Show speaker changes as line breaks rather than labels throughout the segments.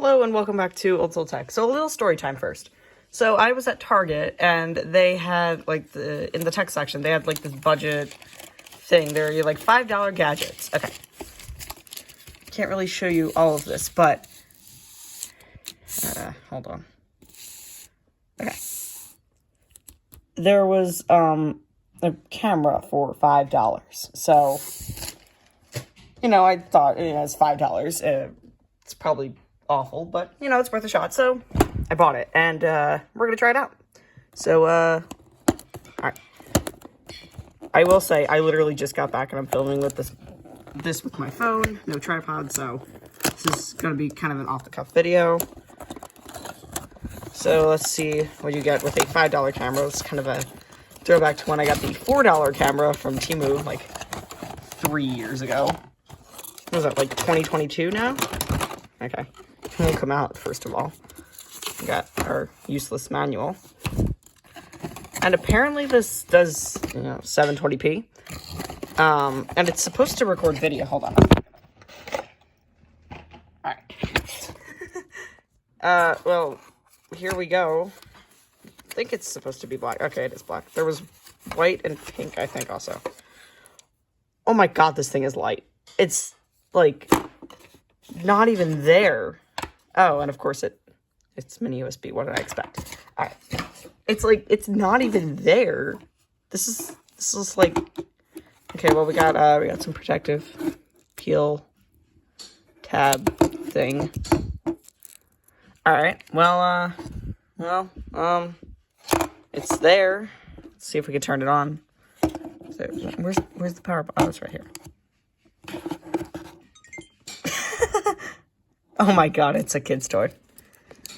Hello and welcome back to Old Soul Tech. So a little story time first. So I was at Target and they had like in the tech section, they had like this budget thing. They're like $5 gadgets. Okay. Can't really show you all of this, but hold on. Okay. There was a camera for $5. So, I thought, it's $5. It's probably awful, but, it's worth a shot. So, I bought it, and we're going to try it out. So, alright. I will say, I literally just got back, and I'm filming with this with my phone. No tripod, so this is going to be kind of an off-the-cuff video. So, let's see what you get with a $5 camera. It's kind of a throwback to when I got the $4 camera from Temu, like, 3 years ago. What was that, like 2022 now? Okay. We'll come out, first of all. We got our useless manual. And apparently this does, 720p. And it's supposed to record video. Hold on. Alright. Well, here we go. I think it's supposed to be black. Okay, it is black. There was white and pink, I think, also. Oh my god, this thing is light. It's, like, not even there. Oh, and of course it's mini USB. What did I expect? Alright. It's like, it's not even there. This is like, okay, well, we got some protective peel tab thing. Alright, well, it's there. Let's see if we can turn it on. So, where's the power button? Oh, it's right here. Oh my god, it's a kid's toy.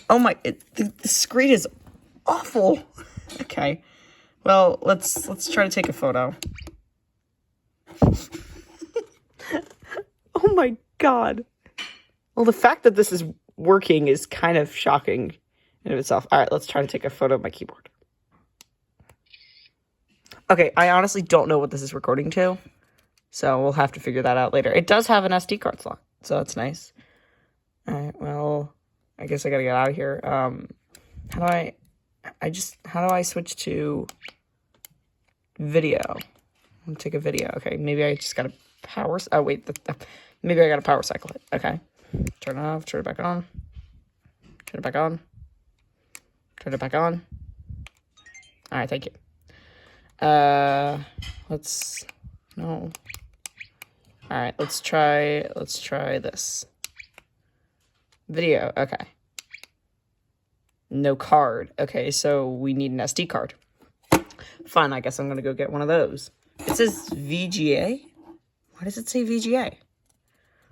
Oh my, the screen is awful. Okay, well, let's try to take a photo. Oh my god. Well, the fact that this is working is kind of shocking in of itself. Alright, let's try to take a photo of my keyboard. Okay, I honestly don't know what this is recording to, so we'll have to figure that out later. It does have an SD card slot, so that's nice. Alright, well, I guess I gotta get out of here. How do I switch to video? I'm gonna take a video. Okay, maybe I just gotta power, oh wait, maybe I gotta power cycle it. Okay, turn it off, turn it back on, turn it back on, turn it back on. Alright, thank you. Alright, let's try this. Video, okay. No card. Okay, so we need an SD card. Fine, I guess I'm gonna go get one of those. It says VGA? Why does it say VGA?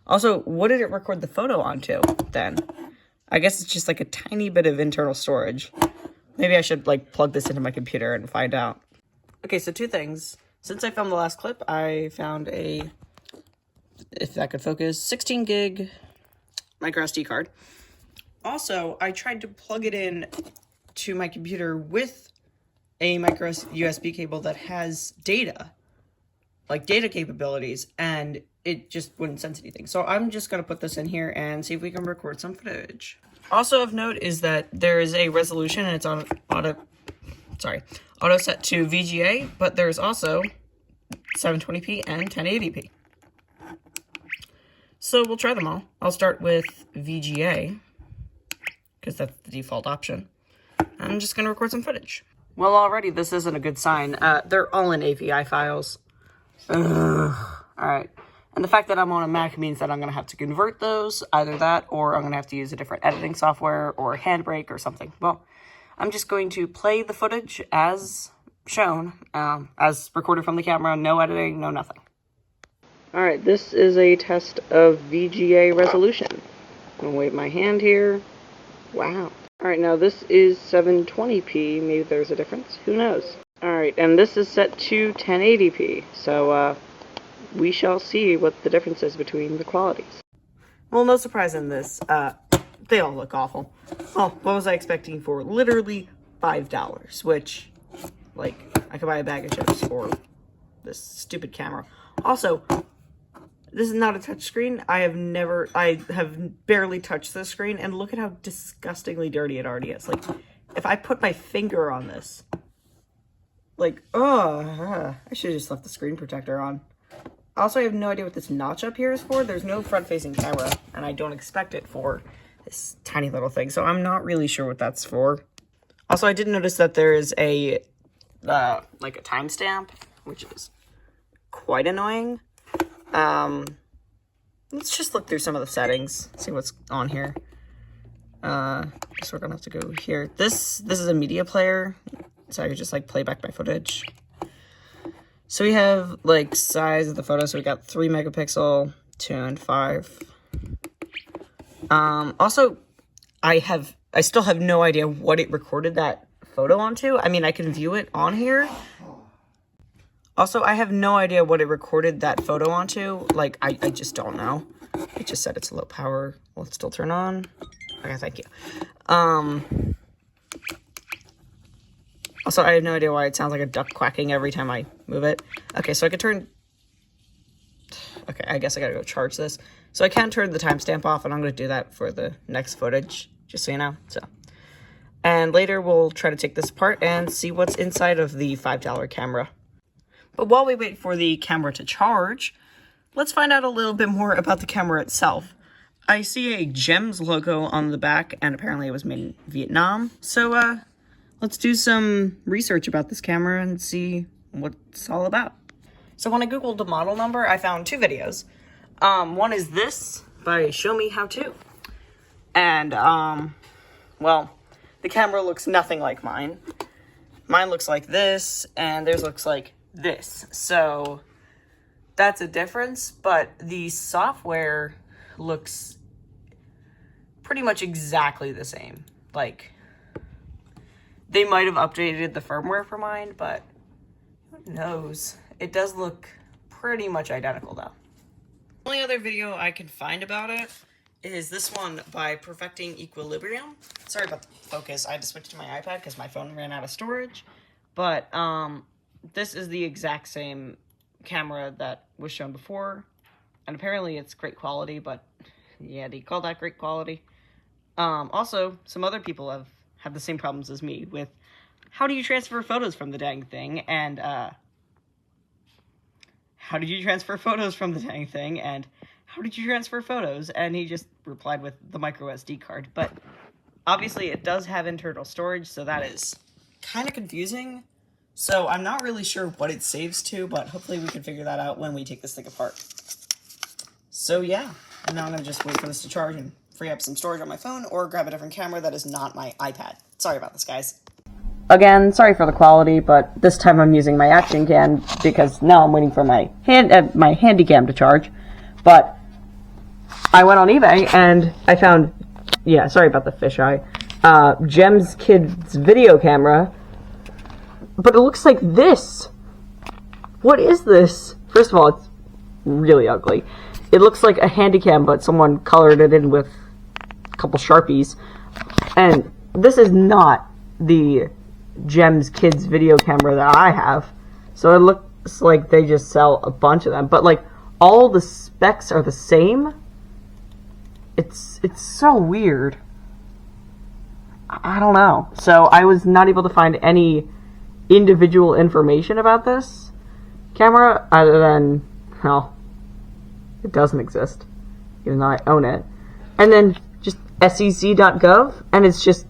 Also, what did it record the photo onto, then? I guess it's just like a tiny bit of internal storage. Maybe I should, like, plug this into my computer and find out. Okay, so two things. Since I filmed the last clip, I found a, if that could focus, 16 gig micro SD card. Also, I tried to plug it in to my computer with a micro USB cable that has data, like data capabilities, and it just wouldn't sense anything. So I'm just going to put this in here and see if we can record some footage. Also of note is that there is a resolution and it's on auto set to VGA, but there's also 720p and 1080p. So we'll try them all. I'll start with VGA, because that's the default option. I'm just going to record some footage. Well, already this isn't a good sign. They're all in AVI files. Alright. And the fact that I'm on a Mac means that I'm going to have to convert those, either that, or I'm going to have to use a different editing software, or Handbrake, or something. Well, I'm just going to play the footage as shown, as recorded from the camera, no editing, no nothing. Alright, this is a test of VGA resolution. I'm going to wave my hand here. Wow. Alright, now this is 720p. Maybe there's a difference. Who knows? Alright, and this is set to 1080p. So, we shall see what the difference is between the qualities. Well, no surprise in this. They all look awful. Well, what was I expecting for literally $5? Which, like, I could buy a bag of chips for this stupid camera. Also, This is not a touch screen. I have barely touched this screen, and look at how disgustingly dirty it already is. Like, if I put my finger on this, like, oh, I should have just left the screen protector on. Also, I have no idea what this notch up here is for. There's no front-facing camera, and I don't expect it for this tiny little thing, so I'm not really sure what that's for. Also, I did notice that there is a, like a timestamp, which is quite annoying. Let's just look through some of the settings, see what's on here. Guess we're gonna have to go here. This is a media player, so I could just like play back my footage. So we have like size of the photo, so we got 3 megapixel, 2 and 5. Also, I still have no idea what it recorded that photo onto. I mean, I can view it on here. Also, I have no idea what it recorded that photo onto. Like, I just don't know. It just said it's low power. Will it still turn on? Okay, thank you. Also, I have no idea why it sounds like a duck quacking every time I move it. Okay, so I can turn... Okay, I guess I gotta go charge this. So I can turn the timestamp off, and I'm gonna do that for the next footage, just so you know. So, and later we'll try to take this apart and see what's inside of the $5 camera. But while we wait for the camera to charge, let's find out a little bit more about the camera itself. I see a GEMS logo on the back, and apparently it was made in Vietnam. So, let's do some research about this camera and see what it's all about. So when I Googled the model number, I found 2 videos. One is this by Show Me How To. And, well, the camera looks nothing like mine. Mine looks like this, and theirs looks like this. So that's a difference, but the software looks pretty much exactly the same. Like, they might have updated the firmware for mine, but who knows? It does look pretty much identical though. The only other video I can find about it is this one by Perfecting Equilibrium. Sorry about the focus. I had to switch to my iPad because my phone ran out of storage. But, this is the exact same camera that was shown before, and apparently it's great quality, but yeah, do you call that great quality? Also, some other people have had the same problems as me with how do you transfer photos from the dang thing, and, how did you transfer photos from the dang thing, and how did you transfer photos? And he just replied with the micro SD card, but obviously it does have internal storage, so that is kind of confusing. So I'm not really sure what it saves to, but hopefully we can figure that out when we take this thing apart. So yeah, and now I'm gonna just wait for this to charge and free up some storage on my phone, or grab a different camera that is not my iPad. Sorry about this, guys. Again, sorry for the quality, but this time I'm using my action cam because now I'm waiting for my handy cam to charge. But I went on eBay and I found, yeah, sorry about the fisheye, GEMS Kids video camera. But it looks like this. What is this? First of all, it's really ugly. It looks like a Handycam, but someone colored it in with a couple Sharpies. And this is not the GEMS Kids video camera that I have. So it looks like they just sell a bunch of them. But, like, all the specs are the same. It's so weird. I don't know. So I was not able to find any individual information about this camera other than, well, it doesn't exist, even though I own it. And then just sec.gov, and it's just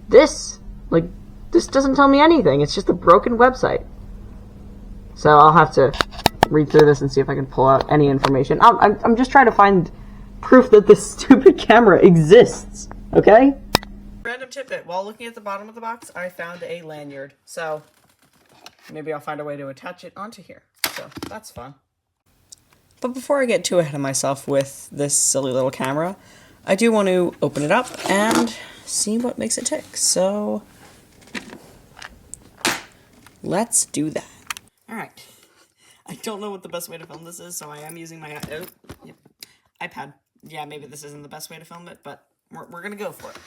this. Like, this doesn't tell me anything. It's just a broken website. So I'll have to read through this and see if I can pull out any information. I'm just trying to find proof that this stupid camera exists, okay? Random tidbit, while looking at the bottom of the box, I found a lanyard. So maybe I'll find a way to attach it onto here. So that's fun. But before I get too ahead of myself with this silly little camera, I do want to open it up and see what makes it tick. So let's do that. Alright. I don't know what the best way to film this is, so I am using my iPad. Yeah, maybe this isn't the best way to film it, but we're gonna go for it.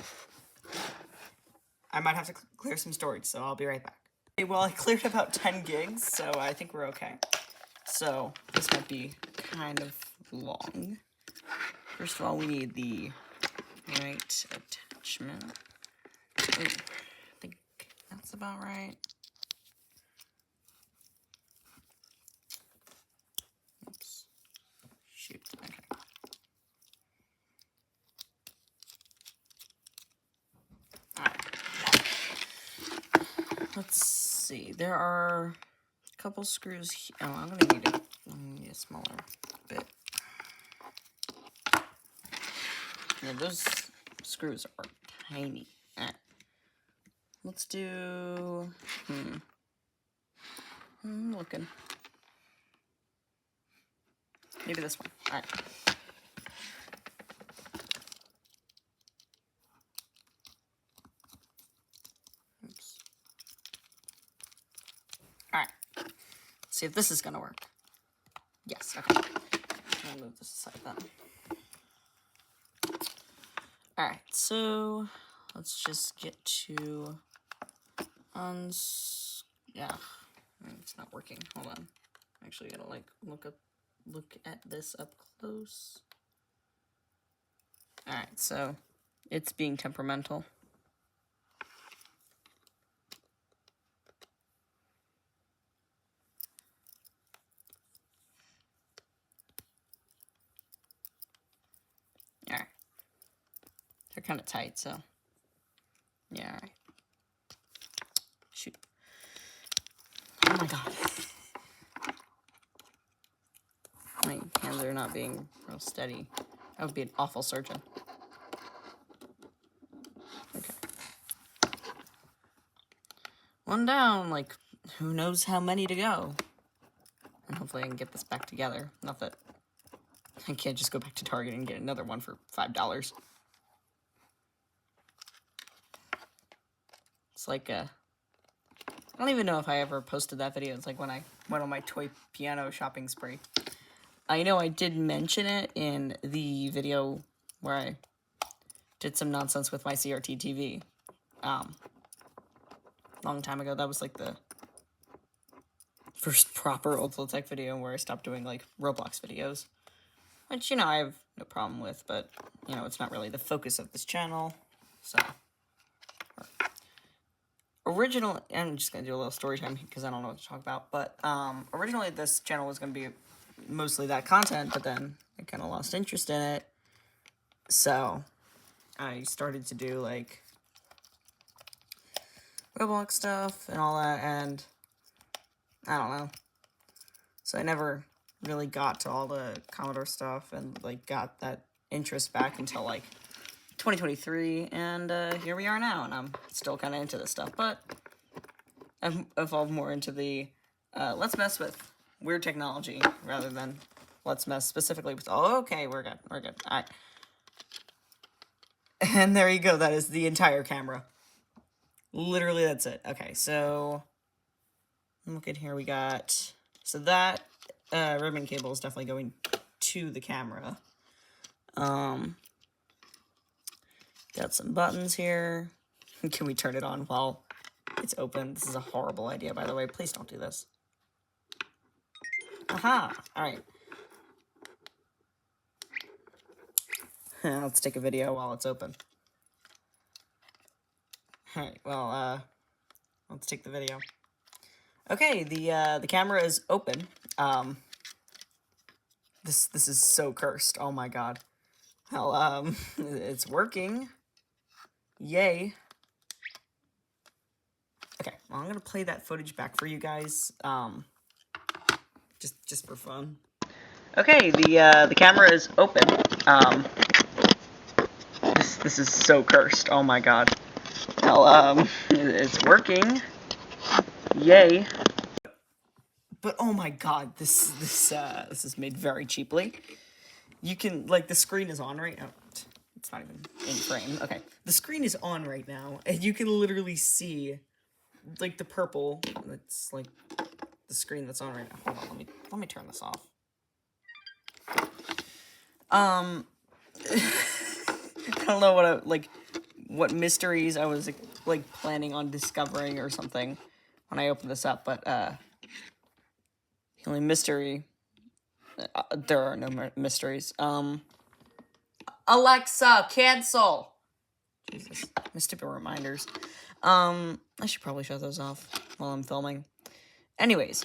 I might have to clear some storage, so I'll be right back. Okay, well, I cleared about 10 gigs, so I think we're okay. So this might be kind of long. First of all, we need the right attachment. Ooh, I think that's about right. Oops. Shoot. Okay. Alright. Let's see. There are a couple screws. Oh, I'm gonna need a smaller bit. Yeah, those screws are tiny. Alright. Let's do. I'm looking. Maybe this one. Alright. Oops. Alright. See if this is gonna work. Yes, okay. I'll move this aside then. Alright, so let's just get to yeah. It's not working. Hold on. Actually gotta like look at this up close. Alright, so it's being temperamental. Alright. They're kind of tight, so yeah, alright. Shoot. Oh my god. My hands are not being real steady. I would be an awful surgeon. Okay. One down, like, who knows how many to go. And hopefully I can get this back together. Not that I can't just go back to Target and get another one for $5. It's like I don't even know if I ever posted that video. It's like when I went on my toy piano shopping spree. I know I did mention it in the video where I did some nonsense with my CRT TV. Long time ago. That was like the first proper Ultratech video where I stopped doing like Roblox videos. Which, you know, I have no problem with, but, you know, it's not really the focus of this channel. So, I'm just going to do a little story time because I don't know what to talk about. But, originally this channel was going to be mostly that content, but then I kind of lost interest in it. So, I started to do, like, Roblox stuff and all that, and I don't know. So I never really got to all the Commodore stuff and, like, got that interest back until, like, 2023, and here we are now, and I'm still kind of into this stuff, but I've evolved more into the let's mess with weird technology rather than let's mess specifically with, oh, okay, we're good, all right. And there you go, that is the entire camera. Literally, that's it. Okay, so look at here, we got, so that ribbon cable is definitely going to the camera. Got some buttons here. Can we turn it on while it's open? This is a horrible idea, by the way. Please don't do this. Aha! Alright. Let's take a video while it's open. Alright, well, let's take the video. Okay, the camera is open. This is so cursed. Oh my god. Well, it's working. Yay. Okay, well, I'm gonna play that footage back for you guys, just for fun. Okay, the camera is open. This is so cursed. Oh my god. Well, it's working. Yay. But oh my god, this is made very cheaply. You can, like, the screen is on right now. It's not even in frame. Okay, the screen is on right now, and you can literally see, like, the purple. It's like the screen that's on right now. Hold on, let me turn this off. I don't know what mysteries I was like planning on discovering or something when I opened this up, but The only mystery... there are no mysteries. Alexa, cancel! Jesus, my stupid reminders. I should probably shut those off while I'm filming. Anyways,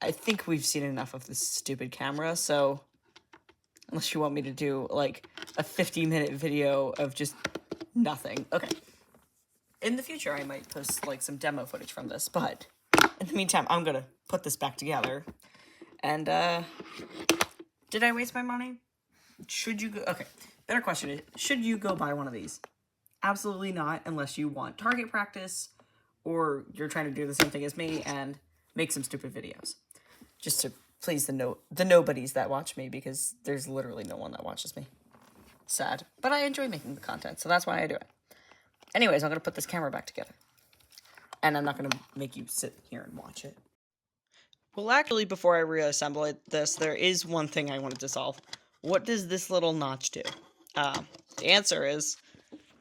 I think we've seen enough of this stupid camera, so unless you want me to do, like, a 50-minute video of just nothing. Okay. In the future, I might post, like, some demo footage from this, but in the meantime, I'm gonna put this back together. And, did I waste my money? Should you go... Okay, better question is, should you go buy one of these? Absolutely not, unless you want target practice, or you're trying to do the same thing as me and make some stupid videos. Just to please the nobodies that watch me, because there's literally no one that watches me. Sad. But I enjoy making the content, so that's why I do it. Anyways, I'm going to put this camera back together. And I'm not going to make you sit here and watch it. Well, actually, before I reassemble this, there is one thing I wanted to solve. What does this little notch do? The answer is,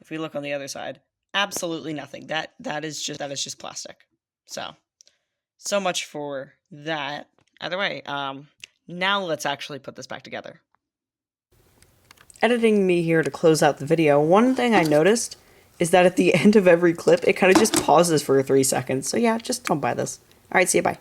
if we look on the other side, absolutely nothing. That is just plastic. So much for that. Either way, now let's actually put this back together. Editing me here to close out the video, one thing I noticed is that at the end of every clip, it kind of just pauses for 3 seconds. So yeah, just don't buy this. Alright, see you, bye.